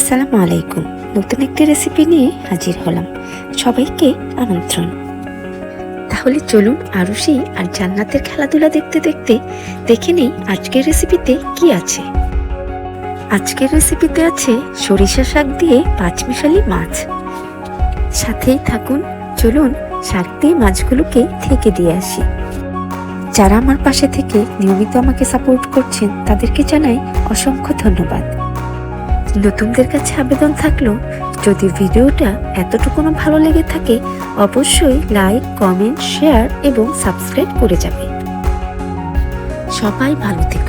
আসসালামু আলাইকুম। নতুন একটি রেসিপি নিয়ে হাজির হলাম। সবাইকে আমন্ত্রণ। তাহলে চলুন আরুষি আর জান্নাতের খেলাধুলা দেখতে দেখতে দেখে নেই আজকের রেসিপিতে কি আছে। আজকের রেসিপিতে আছে সরিষা শাক দিয়ে পাঁচমিশালি মাছ। সাথেই থাকুন, চলুন শাক দিয়ে মাছগুলোকে ঢেকে দিয়ে আসি। যারা আমার পাশে থেকে নিয়মিত আমাকে সাপোর্ট করছেন তাদেরকে জানাই অসংখ্য ধন্যবাদ। নতুনদের কাছে আবেদন থাকলো, যদি ভিডিওটা এতটুকুনো ভালো লেগে থাকে অবশ্যই লাইক, কমেন্ট, শেয়ার এবং সাবস্ক্রাইব করে যাবে। সবাই ভালো থেকো।